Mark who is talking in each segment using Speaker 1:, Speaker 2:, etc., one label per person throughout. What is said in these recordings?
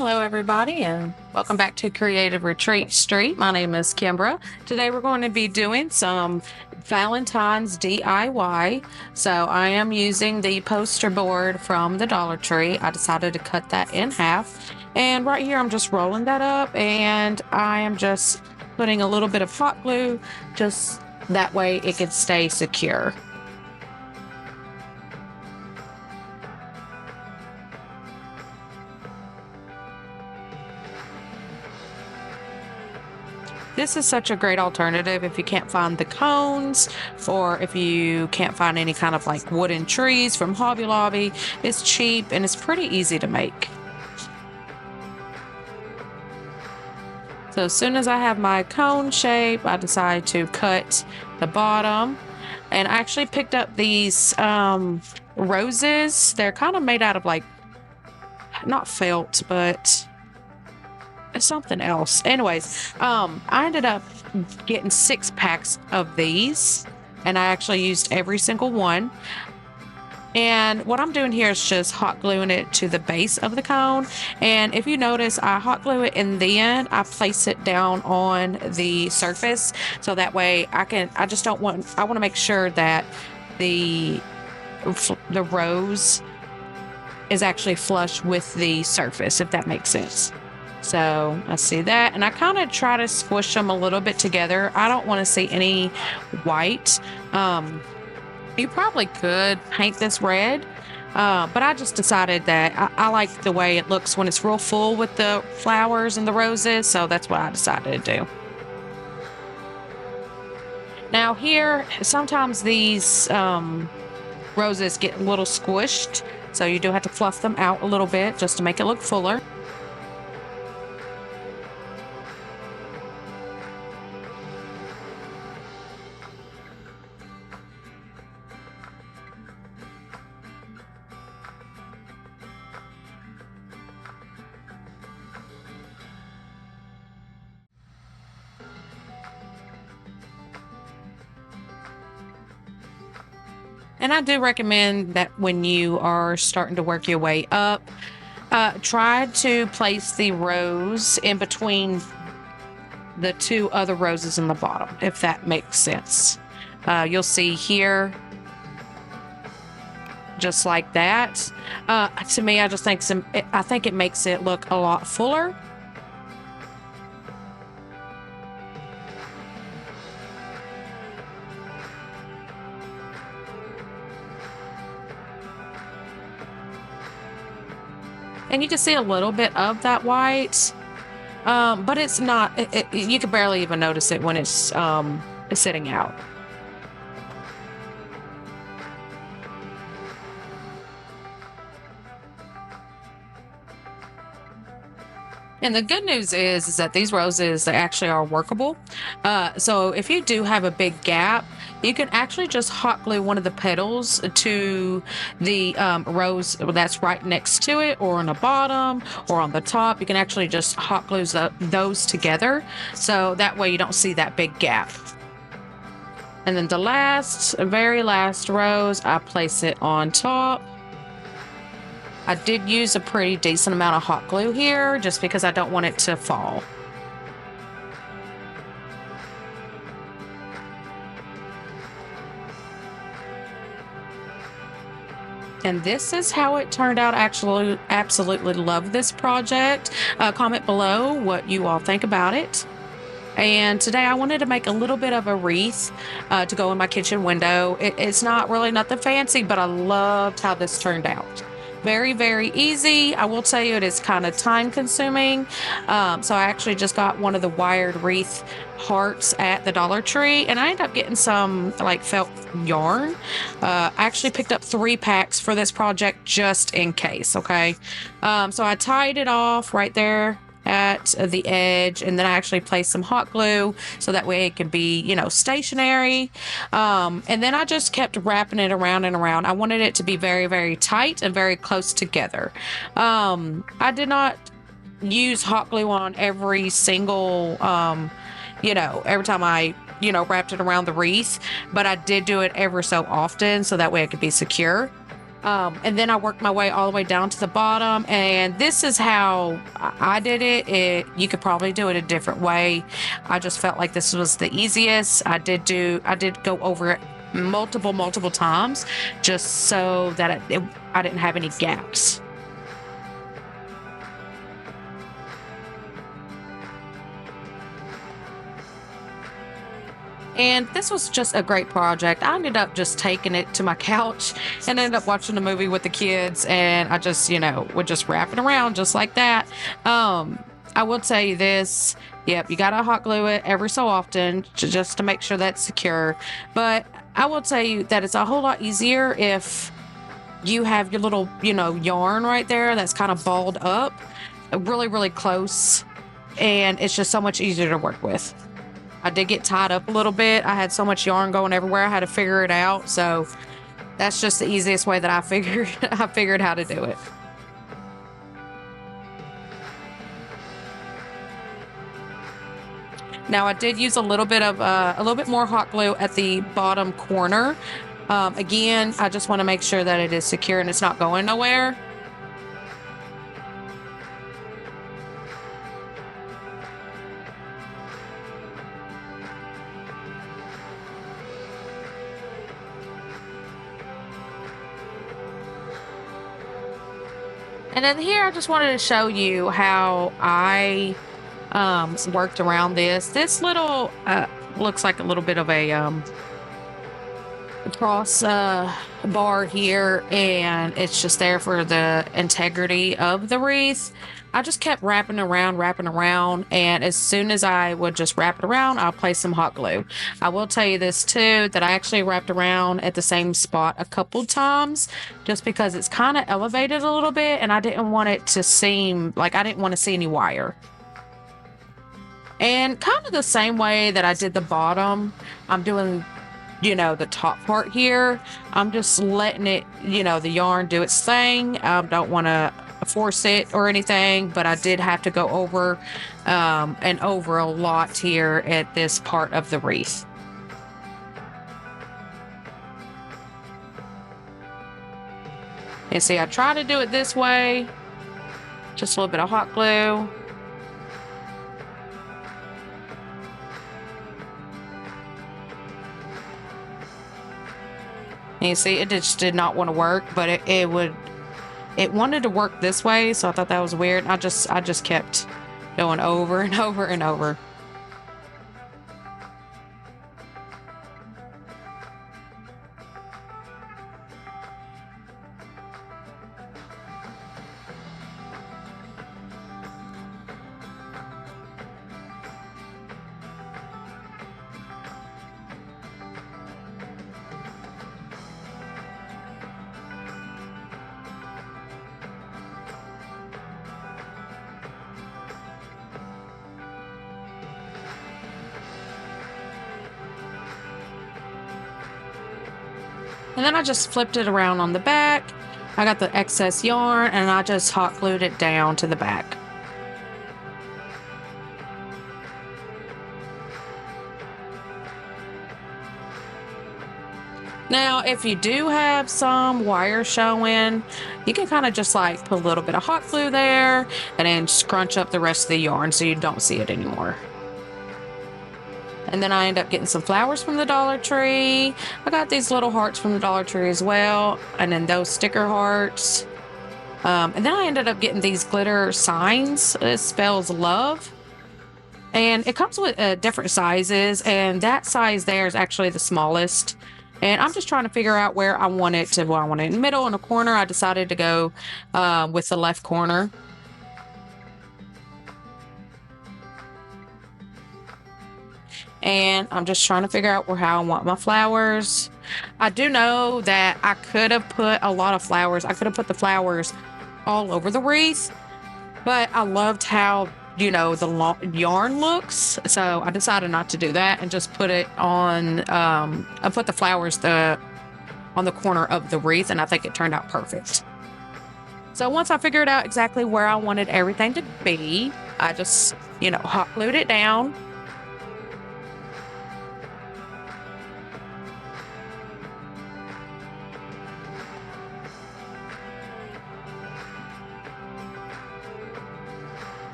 Speaker 1: Hello, everybody, and welcome back to Creative Retreat Street. My name is Kimbra. Today, we're going to be doing some Valentine's DIY. So, I am using the poster board from the Dollar Tree. I decided to cut that in half, and right here, I'm just rolling that up, and I am just putting a little bit of hot glue, just that way it can stay secure. This is such a great alternative if you can't find the cones or if you can't find any kind of like wooden trees from Hobby Lobby. It's cheap and it's pretty easy to make. So as soon as I have my cone shape, I decide to cut the bottom. And I actually picked up these roses. They're kind of made out of like, not felt, but something else. Anyways, I ended up getting 6 packs of these, and I actually used every single one. And what I'm doing here is just hot gluing it to the base of the cone. And if you notice, I hot glue it and then I place it down on the surface. So that way I want to make sure that the rose is actually flush with the surface, if that makes sense. So I see that, and I kind of try to squish them a little bit together. I don't want to see any white. You probably could paint this red, but I just decided that I like the way it looks when it's real full with the flowers and the roses, so that's what I decided to do. Now here, sometimes these roses get a little squished, so you do have to fluff them out a little bit just to make it look fuller. And I do recommend that when you are starting to work your way up, try to place the rose in between the 2 other roses in the bottom, if that makes sense. You'll see here, just like that. To me, I think it makes it look a lot fuller. And you can see a little bit of that white, but it's not, you can barely even notice it when it's sitting out. And the good news is that these roses, they actually are workable. So if you do have a big gap, you can actually just hot glue one of the petals to the rose that's right next to it, or on the bottom or on the top. You can actually just hot glue those together, so that way you don't see that big gap. And then the very last rose, I place it on top. I did use a pretty decent amount of hot glue here just because I don't want it to fall. And this is how it turned out. Actually, absolutely love this project. Comment below what you all think about it. And today I wanted to make a little bit of a wreath to go in my kitchen window. It's not really nothing fancy, but I loved how this turned out. Very, very easy. I will tell you it is kind of time consuming. So I actually just got one of the wired wreath hearts at the Dollar Tree, and I ended up getting some like felt yarn. I actually picked up 3 packs for this project just in case. Okay. So I tied it off right there at the edge, and then I actually placed some hot glue so that way it can be, stationary. And then I just kept wrapping it around and around. I wanted it to be very, very tight and very close together. I did not use hot glue on every single, every time I wrapped it around the wreath, but I did do it ever so often so that way it could be secure. And then I worked my way all the way down to the bottom, and this is how I did it. You could probably do it a different way. I just felt like this was the easiest. I did go over it multiple times just so that I didn't have any gaps. And this was just a great project. I ended up just taking it to my couch and ended up watching a movie with the kids. And I just, would just wrap it around just like that. I will tell you this. Yep, you got to hot glue it every so often just to make sure that's secure. But I will tell you that it's a whole lot easier if you have your little, yarn right there that's kind of balled up really, really close. And it's just so much easier to work with. I did get tied up a little bit. I had so much yarn going everywhere. I had to figure it out. So that's just the easiest way that I figured how to do it. Now I did use a little bit more hot glue at the bottom corner. Again, I just want to make sure that it is secure and it's not going nowhere. And then here, I just wanted to show you how I worked around this. This little looks like a little bit of a cross bar here, and it's just there for the integrity of the wreath. I just kept wrapping around, and as soon as I would just wrap it around, I'll place some hot glue. I will tell you this too, that I actually wrapped around at the same spot a couple times just because it's kind of elevated a little bit, and I didn't want it to seem like I didn't want to see any wire. And kind of the same way that I did the bottom, I'm doing the top part here. I'm just letting it, the yarn do its thing. Don't want to force it or anything, but I did have to go over and over a lot here at this part of the wreath. And see, I try to do it this way, just a little bit of hot glue. And you see, it just did not want to work, but it wanted to work this way, so I thought that was weird. I just kept going over and over and over. And then I just flipped it around on the back. I got the excess yarn and I just hot glued it down to the back. Now, if you do have some wire showing, you can kind of just like put a little bit of hot glue there and then scrunch up the rest of the yarn so you don't see it anymore. And then I end up getting some flowers from the Dollar Tree. I got these little hearts from the Dollar Tree as well. And then those sticker hearts. And then I ended up getting these glitter signs. It spells love. And it comes with different sizes. And that size there is actually the smallest. And I'm just trying to figure out where I want it to. Well, I want it in the middle, in the corner. I decided to go with the left corner. And I'm just trying to figure out how I want my flowers. I do know that I could have put a lot of flowers. I could have put the flowers all over the wreath, but I loved how, the yarn looks. So I decided not to do that and just put it on, I put the flowers on the corner of the wreath, and I think it turned out perfect. So once I figured out exactly where I wanted everything to be, I just, hot glued it down.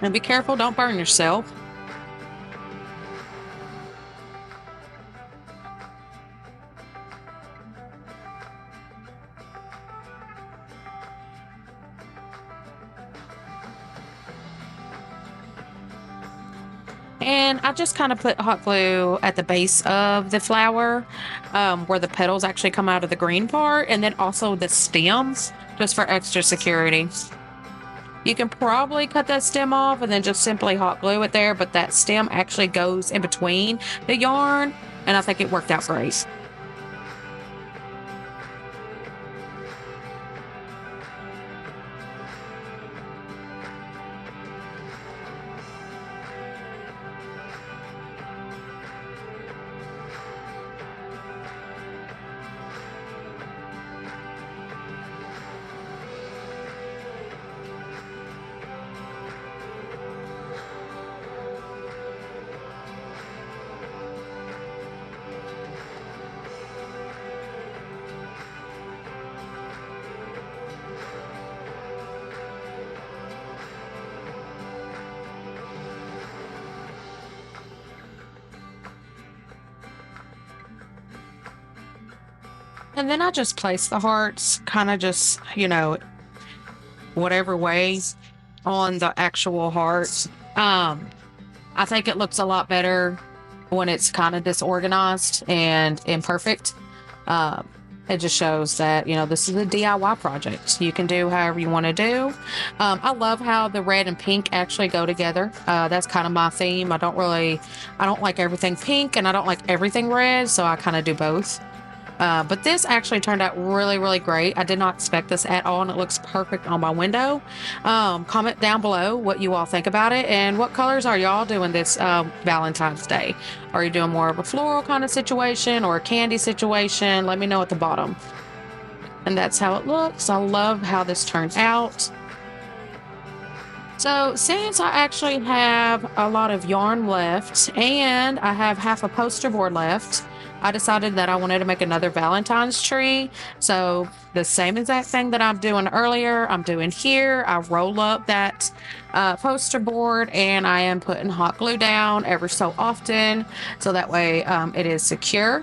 Speaker 1: And be careful, don't burn yourself. And I just kind of put hot glue at the base of the flower, where the petals actually come out of the green part, and then also the stems, just for extra security. You can probably cut that stem off and then just simply hot glue it there, but that stem actually goes in between the yarn, and I think it worked out great. And then I just place the hearts, kind of just, whatever way on the actual heart. I think it looks a lot better when it's kind of disorganized and imperfect. Um, it just shows that, this is a DIY project. You can do however you want to do. I love how the red and pink actually go together. That's kind of my theme. I don't like everything pink and I don't like everything red. So I kind of do both. But this actually turned out really, really great. I did not expect this at all, and it looks perfect on my window. Comment down below what you all think about it, and what colors are y'all doing this Valentine's Day? Are you doing more of a floral kind of situation or a candy situation? Let me know at the bottom. And that's how it looks. I love how this turned out. So since I actually have a lot of yarn left and I have half a poster board left, I decided that I wanted to make another Valentine's tree. So the same exact thing that I'm doing earlier, I'm doing here. I roll up that poster board and I am putting hot glue down ever so often. So that way it is secure.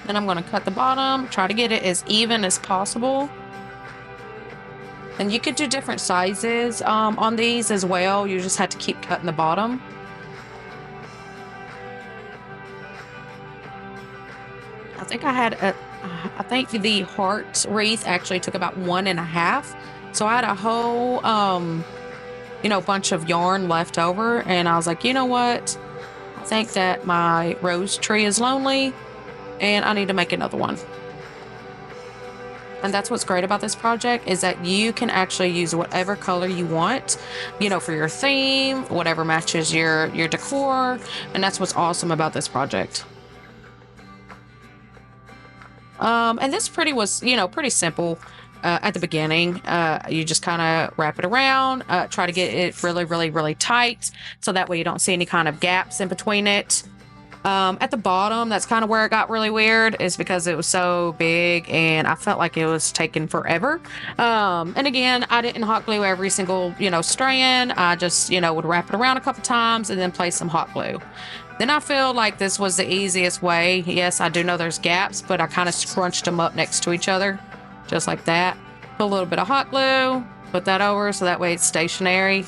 Speaker 1: Then I'm going to cut the bottom, try to get it as even as possible. And you could do different sizes on these as well. You just have to keep cutting the bottom. I think the heart wreath actually took about 1.5. So I had a whole, bunch of yarn left over. And I was like, you know what? I think that my rose tree is lonely and I need to make another one. And that's what's great about this project, is that you can actually use whatever color you want, for your theme, whatever matches your decor. And that's what's awesome about this project. And this was pretty simple at the beginning. You just kind of wrap it around, try to get it really, really, really tight, so that way you don't see any kind of gaps in between it. At the bottom, that's kind of where it got really weird, is because it was so big and I felt like it was taking forever. And again, I didn't hot glue every single, strand. I just, would wrap it around a couple times and then place some hot glue. Then I feel like this was the easiest way. Yes, I do know there's gaps, but I kind of scrunched them up next to each other, just like that. Put a little bit of hot glue, put that over so that way it's stationary.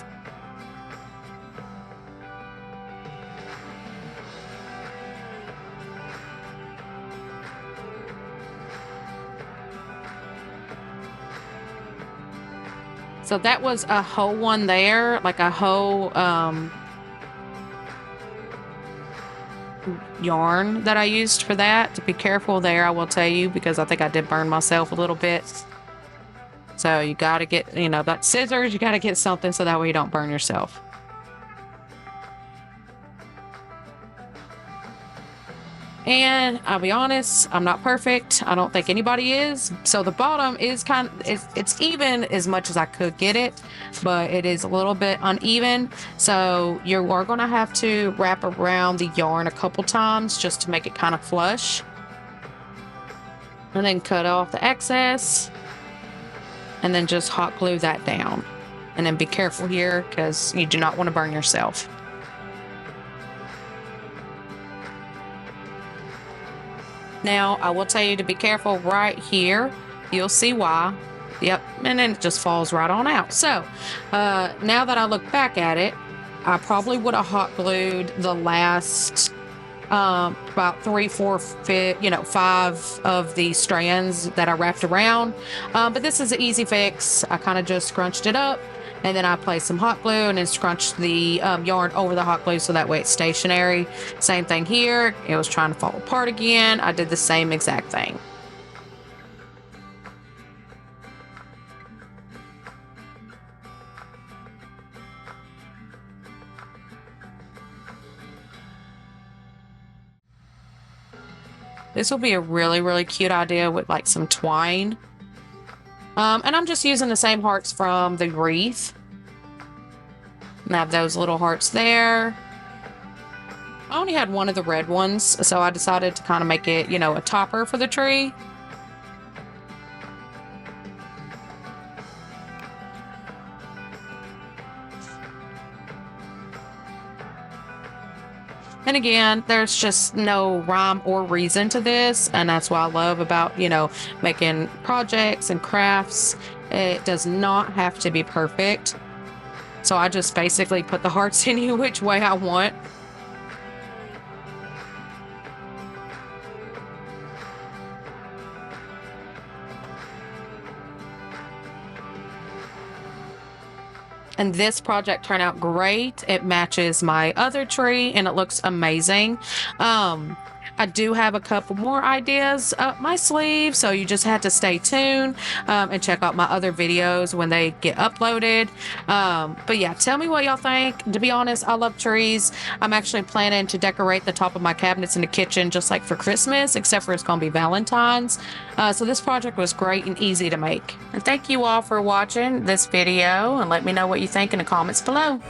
Speaker 1: So that was a whole one there, like a whole yarn that I used for that. To be careful there, I will tell you, because I think I did burn myself a little bit. So you got to get, that scissors, you got to get something so that way you don't burn yourself. And I'll be honest, I'm not perfect. I don't think anybody is. So the bottom is it's even as much as I could get it, but it is a little bit uneven. So you are going to have to wrap around the yarn a couple times just to make it kind of flush. And then cut off the excess. And then just hot glue that down. And then be careful here because you do not want to burn yourself. Now, I will tell you to be careful right here. You'll see why. Yep, and then it just falls right on out. So, now that I look back at it, I probably would have hot glued the last about 3, 4, 5 of the strands that I wrapped around. But this is an easy fix. I kind of just scrunched it up. And then I placed some hot glue and then scrunched the yarn over the hot glue so that way it's stationary. Same thing here. It was trying to fall apart again. I did the same exact thing. This will be a really, really cute idea with like some twine. And I'm just using the same hearts from the wreath. And I have those little hearts there. I only had one of the red ones, so I decided to kind of make it, a topper for the tree. And again, there's just no rhyme or reason to this. And that's what I love about, making projects and crafts. It does not have to be perfect. So I just basically put the hearts any which way I want. And this project turned out great. It matches my other tree and it looks amazing. I do have a couple more ideas up my sleeve, so you just have to stay tuned and check out my other videos when they get uploaded. But yeah, tell me what y'all think. To be honest, I love trees. I'm actually planning to decorate the top of my cabinets in the kitchen just like for Christmas, except for it's going to be Valentine's. So this project was great and easy to make. And thank you all for watching this video, and let me know what you think in the comments below.